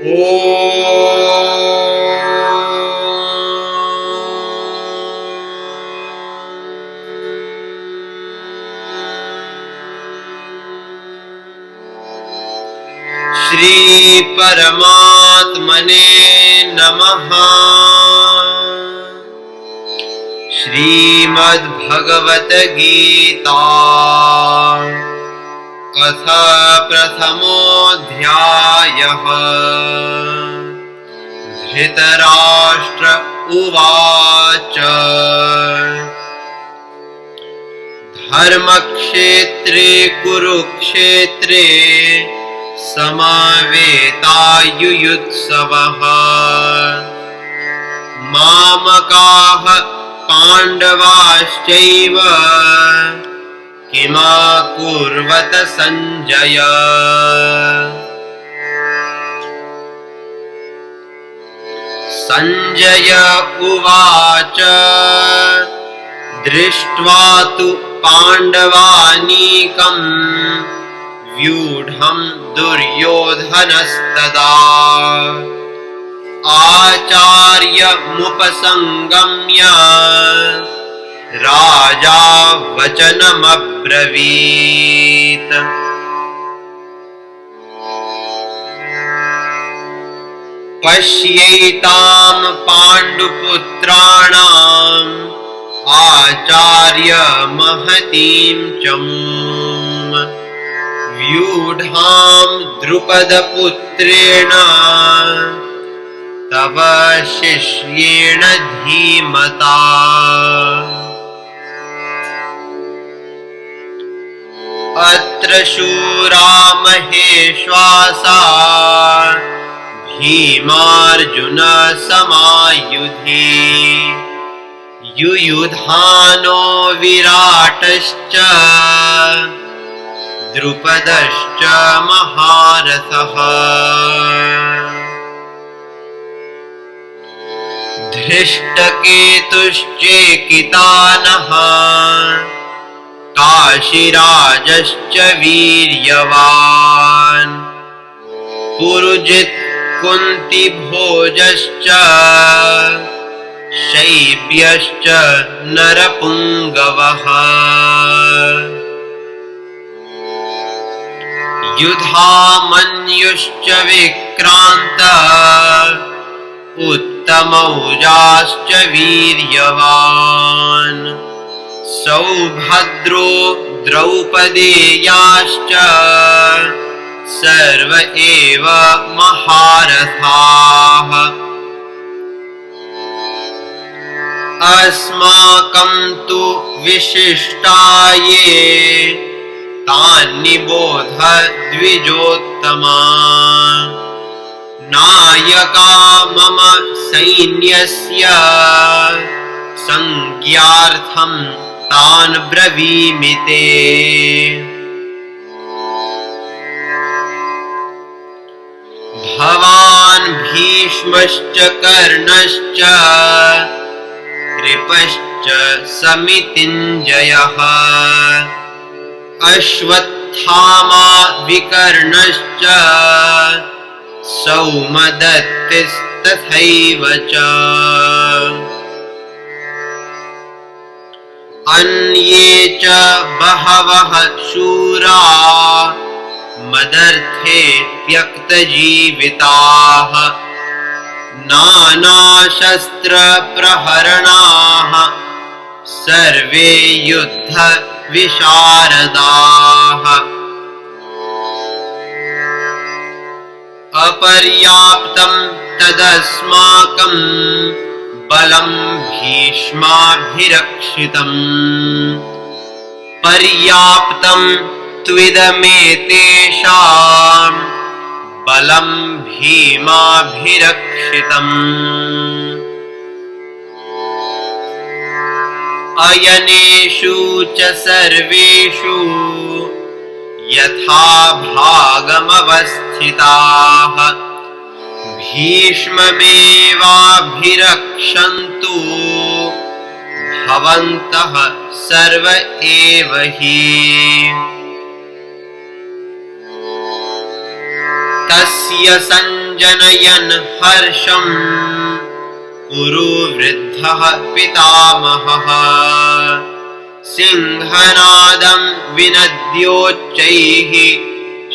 श्री परमात्मने नमः। श्रीमद्भगवत गीता अथ प्रथमोऽध्यायः। धृतराष्ट्र उवाच धर्मक्षेत्रे कुरुक्षेत्रे समवेतायुयुत्सवः। मामकाः पाण्डवाश्चैव किमकुर्वत सञ्जय। सञ्जय उवाच दृष्ट्वा तु पाण्डवानीकम् व्यूढं दुर्योधनस्तदा आचार्यमुपसंगम्य राजा वचनमब्रवीत्। पश्यैतां पाण्डुपुत्राणाम् आचार्य महतीं चमूम् व्यूढां द्रुपदपुत्रेण तव शिष्येण धीमता। अत्र शूरा महेश्वासा भीमार्जुन समायुधि। युयुधानो विराटश्च द्रुपदश्च महारथः। धृष्टकेतुश्चेकितानः काशीराजश्च वीर्यवान्। पुरुजित् कुन्तिभोजश्च शैब्यश्च नरपुङ्गवः। युधामन्युश्च विक्रान्त उत्तमौजाश्च वीर्यवान्। सौभद्रो द्रौपदेयाश्च सर्व एव महारथाः। अस्माकं तु विशिष्टाये तान्निबोध द्विजोत्तमा। नायका मम सैन्यस्य संज्ञार्थं तान् ब्रवीमि ते। भवान् भीष्मश्च कर्णश्च कृपश्च समितिञ्जयः। अश्वत्थामा विकर्णश्च सौमदत्तिस्तथैव च। अन्ये च बहवः शूरा मदर्थे त्यक्तजीविताः। नानाशस्त्रप्रहरणाः सर्वे युद्धविशारदाः। अपर्याप्तं तदस्माकं बलं भीष्माभिरक्षितम्। पर्याप्तं त्विदमेतेषां बलं भीमाभिरक्षितम्। अयनेषु च सर्वेषु यथा भागमवस्थिताः। भीष्ममेवाभिरक्षन्तु भवन्तः सर्व एव हि। तस्य जनयन् हर्षम् कुरु वृद्धः पितामहः सिंहनादं विनद्योच्चैः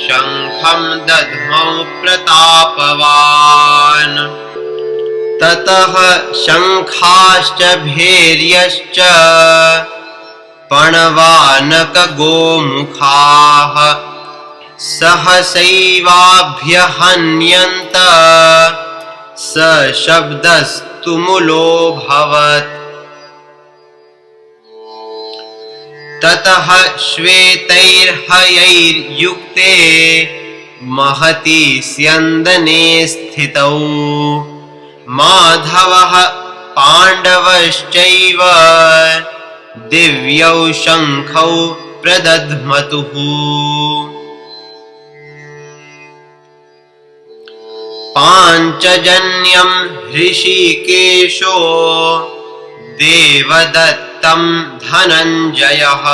शङ्खं दध्मौ प्रतापवान् ततः शङ्खाश्च भैर्यश्च पणवानकगोमुखाः सहसैवाभ्यहन्यन्त सशब्दस्तुमुलोऽभवत् ततः श्वेतैर्हयैर्युक्ते महति स्यन्दने स्थितौ माधवः पाण्डवश्चैव दिव्यौ शङ्खौ प्रदध्मतुः पाञ्चजन्यं हृषीकेशो देवदत्तं धनञ्जयः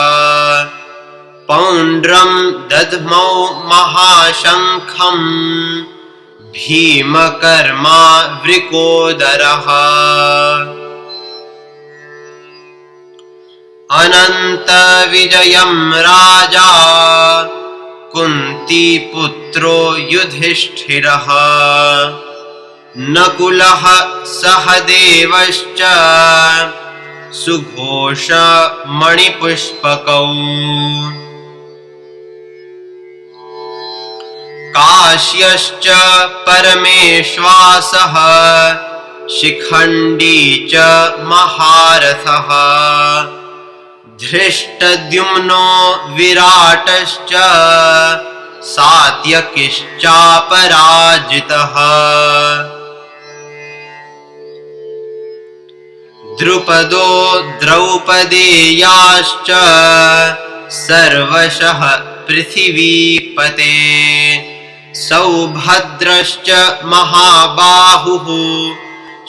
पौण्ड्रं दध्मौ महाशङ्खं भीमकर्मा वृकोदरः अनन्तविजयं राजा कुन्तीपुत्रो युधिष्ठिरः नकुलः सहदेवश्च सुघोषमणिपुष्पकौ काश्यश्च परमेश्वासः शिखण्डी च महारथः धृष्टद्युम्नो विराटश्च सात्यकिश्चापराजितः द्रुपदो द्रौपदेयाश्च सर्वशः पृथिवीपते सौभद्रश्च महाबाहुः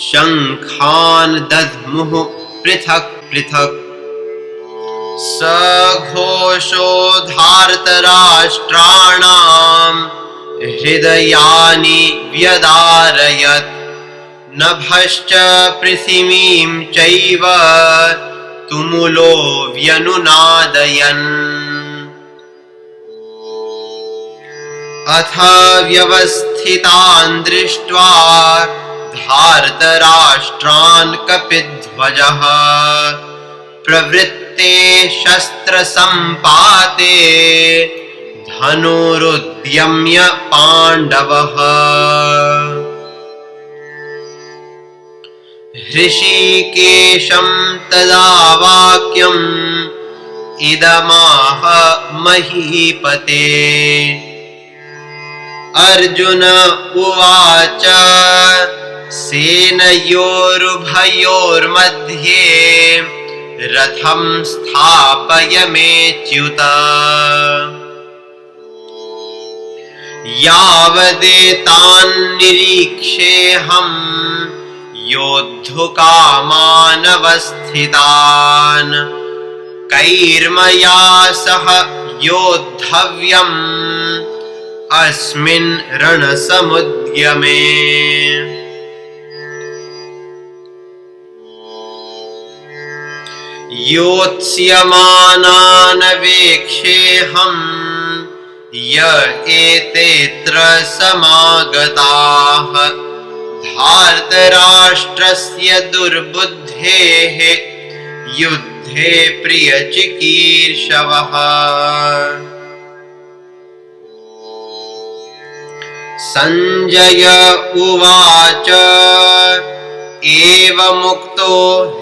शङ्खान् दध्मुः पृथक् पृथक् सघोषो धार्तराष्ट्राणां हृदयानि व्यदारयत् नभश्च पृथिवीं चैव तुमुलो व्यनुनादयन् अथ व्यवस्थितान् दृष्ट्वा धार्तराष्ट्रान् कपिध्वजः प्रवृत्ते शस्त्रसम्पाते धनुरुद्यम्य पाण्डवः हृषीकेशं तदा वाक्यम् इदमाह महीपते अर्जुन उवाच सेनयोरुभयोर्मध्ये रथं स्थापयमेच्युत यावदेतान् निरीक्षेऽहं योद्धुकामानवस्थितान् कैर्मया सह योद्धव्यम् अस्मिन् रणसमुद्यमे योत्स्यमानान् वेक्षेऽहं य एतेऽत्र समागताः धार्तराष्ट्रस्य दुर्बुद्धेः युद्धे प्रियचिकीर्षवः संजय उवाच एवमुक्तो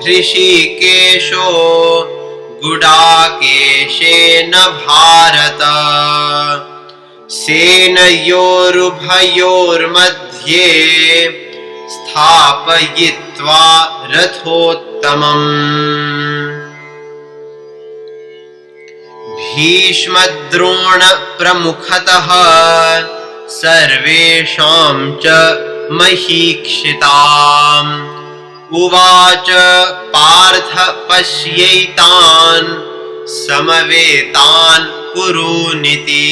हृषीकेशो गुडाकेशेन भारत सेनयोरुभयोर्मध्ये स्थापयित्वा रथोत्तमम् भीष्मद्रोण प्रमुखतः सर्वेषां च महीक्षिताम् उवाच पार्थ पश्यैतान् समवेतान् कुरुनिति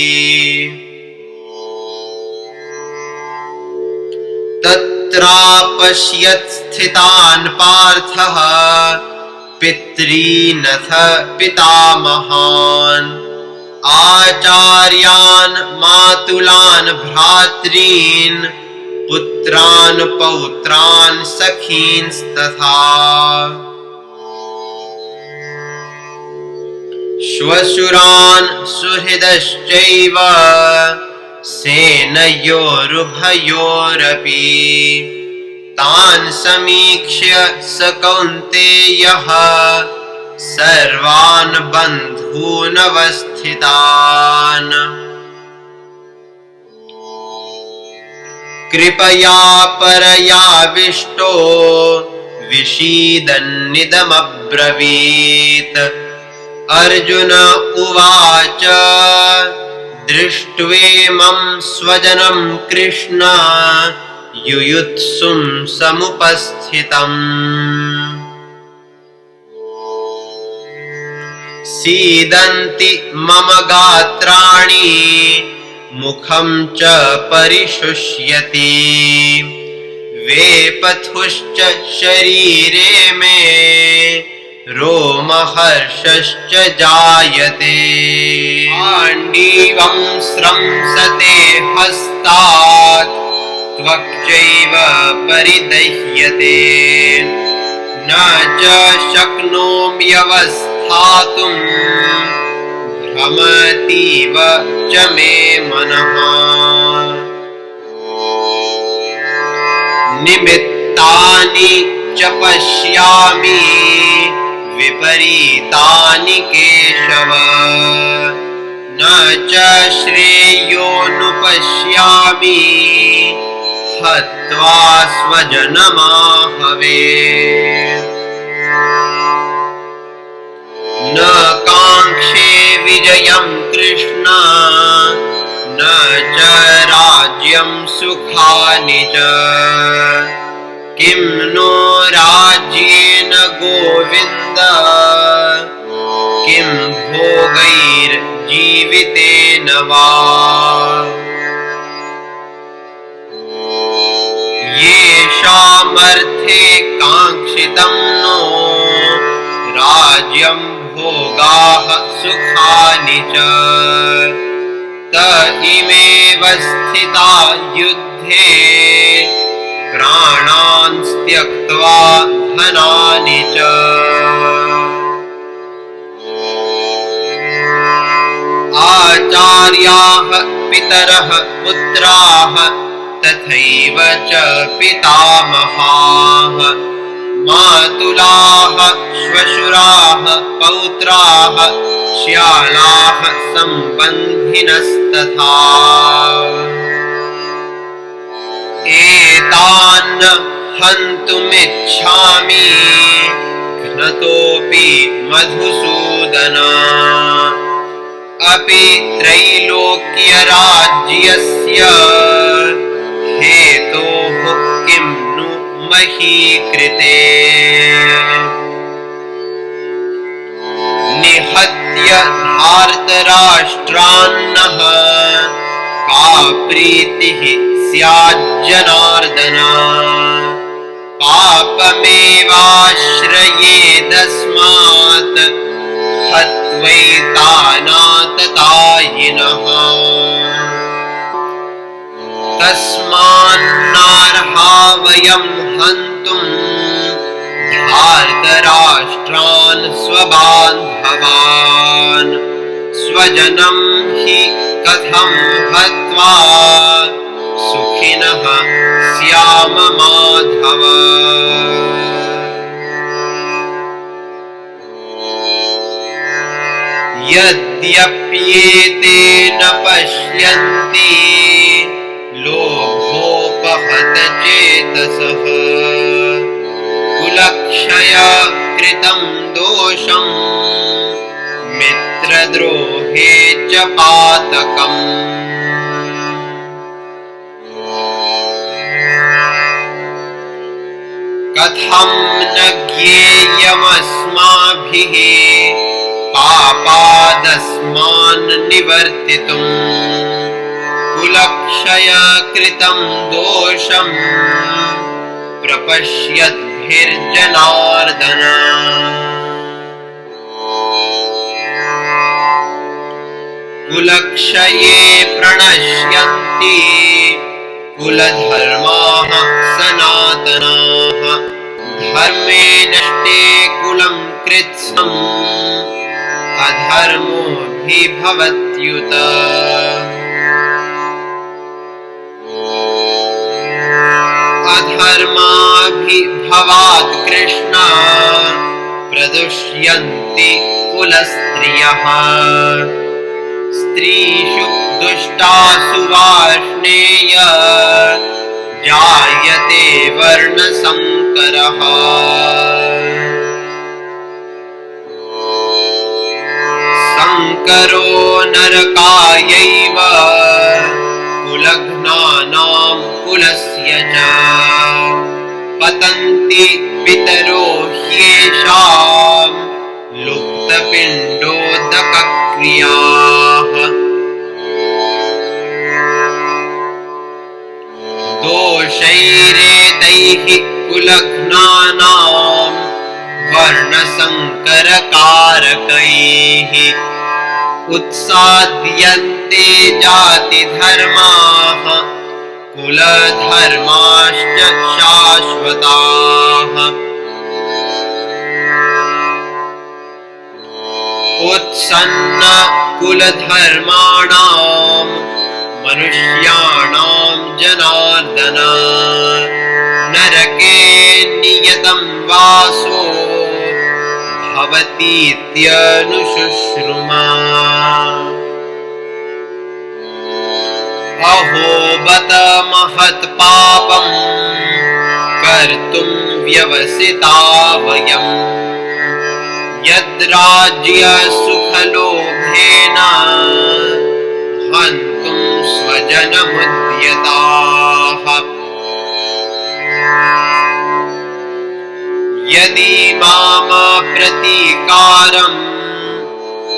तत्रापश्यत् स्थितान् पार्थः पितॄनथ पितामहान् आचार्यान् मातुलान् भ्रातॄन् पुत्रान् पौत्रान् सखींस्तथा श्वशुरान् सुहृदश्चैव सेनयोरुभयोरपि तान् समीक्ष्य स कौन्तेयः सर्वान् बन्धूनवस्थितान् कृपया परयाविष्टो विषीदन्निदमब्रवीत् अर्जुन उवाच दृष्ट्वेमं स्वजनं कृष्ण युयुत्सुं समुपस्थितम् सीदन्ति मम गात्राणि मुखं च परिशुष्यति वेपथुश्च शरीरे मे रोमहर्षश्च जायते गाण्डीवं स्रंसते हस्तात् त्वक्चैव परिदह्यते न च शक्नोम्यवस्थातुं भ्रमतीव च मे मनः निमित्तानि च पश्यामि विपरीतानि केशव न च श्रेयोनुपश्यामि हत्वा स्वजनमाहवे न काङ्क्षे विजयं कृष्ण न च राज्यं सुखानि च किं नो राज्येन गोविन्द किं भोगैर्जीवितेन वा येषामर्थे काङ्क्षितं नो राज्यं भोगाः सुखानि च त इमेव स्थिता युद्धे प्राणान् त्यक्त्वा धनानि च आचार्याः पितरः पुत्राः तथैव च पितामहाः मातुलाः श्वशुराः पौत्राः श्यालाः सम्बन्धिनस्तथा एतान् हन्तुमिच्छामि घ्नतोऽपि मधुसूदन अपि त्रैलोक्यराज्यस्य हेतोः किं नु मही कृते निहत्य धार्तराष्ट्रान्नः का प्रीतिः स्याज्जनार्दन पापमेवाश्रयेदस्मात् हत्वैतानाततायिनः तस्मान्नार्हा वयं हन्तुं धार्तराष्ट्रान् स्वबान्धवान् स्वजनं हि कथं हत्वा सुखिनः स्याम माधव यद्यप्येते न पश्यन्ति लोभोपहत चेतसः कुलक्षय कृतं दोषं मित्रद्रोहे च पातकम् कथं न ज्ञेयमस्माभिः पापादस्मान् निवर्तितुम् कुलक्षय कृतं दोषं प्रपश्यद्भिर्जनार्दन। कुलक्षये प्रणश्यन्ति कुलधर्माः सनातनाः। धर्मे नष्टे कुलं कृत्स्नम् अधर्मोऽभिभवत्युत। अधर्माभिभवात् कृष्ण प्रदुष्यन्ति कुलस्त्रियः। स्त्रीषु दुष्टासु वार्ष्णेय जायते वर्णसंकरः। संकरो नरकायैव कुलघ्नानां कुलस्य च। पतन्ति पितरो ह्येषां लुप्तपिण्डोदकक्रियाः। दोषैरेतैः कुलघ्नानां वर्णसंकरकारकैः। उत्साद्यन्ते जातिधर्माः कुलधर्माश्च शाश्वताः। उत्सन्न कुलधर्माणां मनुष्याणां जनार्दन। नरके नियतं वासो भवतीत्यनुशुश्रुमा। अहो बत महत्पापं कर्तुं व्यवसिता वयं। यद्राज्यसुखलोभेन हन्तुं स्वजनमुद्यताः। यदि मामप्रतीकारम्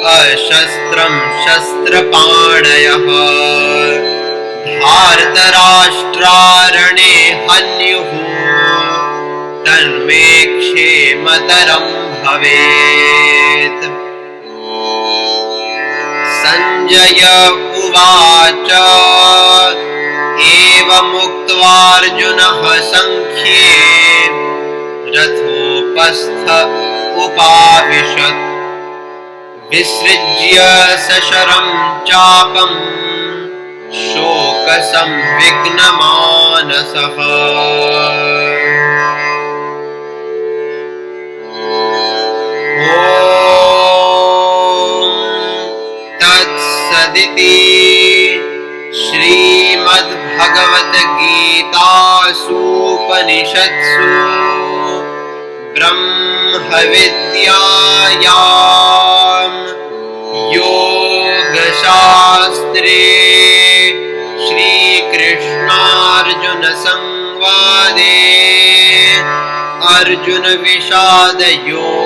अशस्त्रं शस्त्रपाणयः धार्तराष्ट्रारणे हन्युः तन्मे क्षेमतरं भवेत्। संजय उवाच एवमुक्त्वार्जुनः संख्ये रथोपस्थ उपाविशत्। विसृज्य सशरं चापं शोकसंविघ्नमानसः। ॐ तत्सदिति श्रीमद्भगवद्गीतासूपनिषत्सु ब्रह्मविद्यायां योगशास्त्रे श्रीकृष्णार्जुनसंवादे अर्जुनविषादयोगो